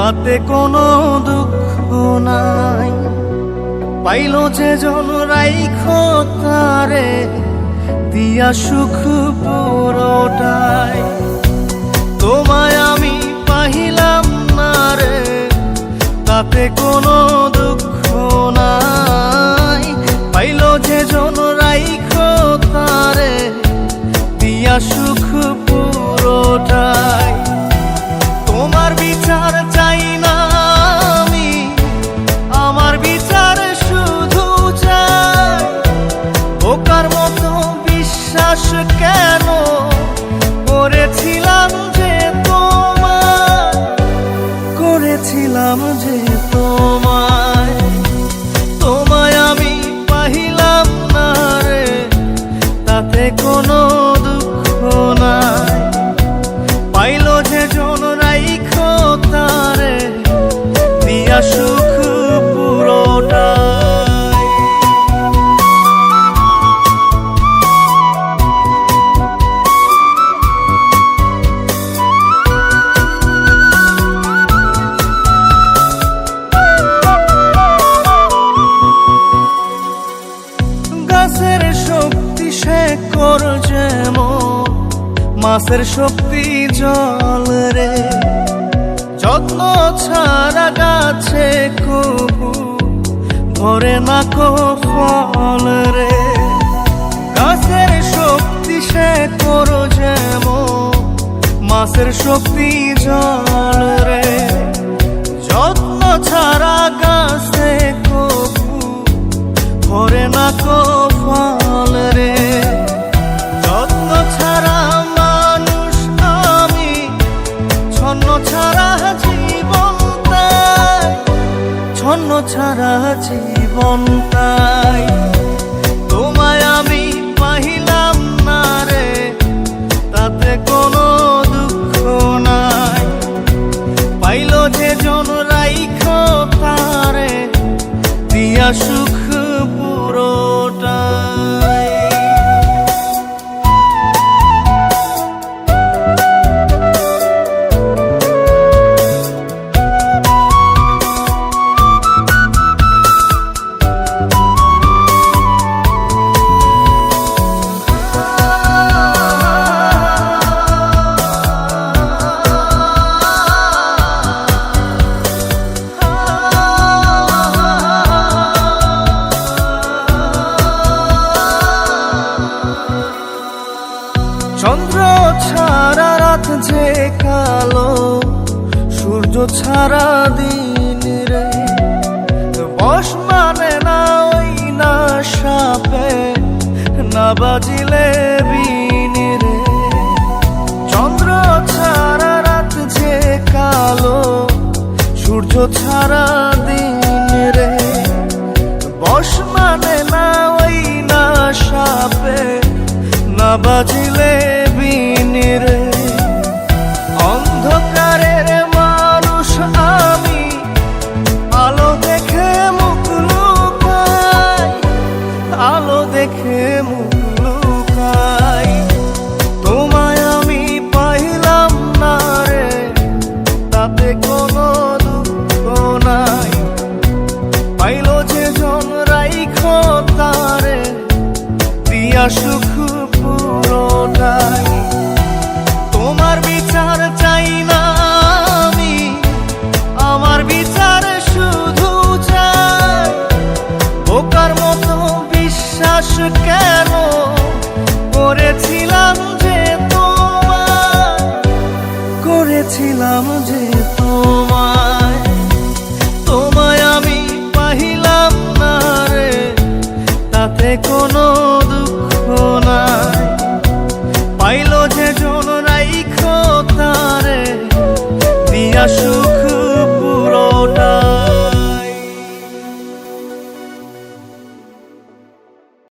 তাতে কোনো দুঃখ নাই। পাইল যে জন রাইখো তারে দিয়া সুখ পুরোটাই। তোমায় আমি পাহিলাম না রে, তাতে কোনো দুঃখ নাই। পাইল যে জন রাইখো তারে দিয়া সুখ পুরোটাই। তোমার বিচার চাই না আমি, আমার বিচার শুধু চাই। বোকার মতো বিশ্বাস কেন করেছিলাম যে তোমায়, করেছিলাম যে তোমায়। তোমায় আমি পাহিলাম না রে, তাতে কোনো দুঃখ নাই। পাইল যে জন রাইখো তারে দিয়া সুখ পুরোটাই। গাছের শক্তি শেকর যেমন, মাছের শক্তি জল রে। যত্ন ছাড়া গাছে কবু ধরে না কো ফল রে। গাছের শক্তি শেকর যেমন, মাছের শক্তি জল রে। যত্ন ছাড়া গাছে কবু ধরে না কো ফল রে। যত্ন ছাড়া মানুষ আমি, ছন্ন ছাড়া জীবন তাই, ছন্ন ছাড়া জীবন তাই। তোমায় আমি পাহিলাম না রে, তাতে কোনো দুঃখ নাই। পাইল যে জন রাইখো তারে দিয়া সুখ পুরোটাই। চন্দ্র ছাড়া রাত যে কালো, সূর্য ছাড়া দিন রে। বশ মানে না ওই না সাপে, না বাজিলে বিন রে। চন্দ্র ছাড়া রাত যে কালো, সূর্য ছাড়া দিন রে। বশ মানে না ওই না সাপে, না বাজিলে বিন রে। অন্ধকারের মানুষ আমি, আলো দেখে মুখ লুকাই, আলো দেখে মুখ লুকাই। তোমায় আমি পাইলাম না রে, তাতে কোনো দুঃখ নাই। পাইল যে জন রাইখো তারে দিয়া সুখ পুরোটাই। তোমার বিচার চাই না আমি, আমার বিচার শুধু চাই। বোকার মতো বিশ্বাস কেন করেছিলাম যে তোমায়, করেছিলাম যে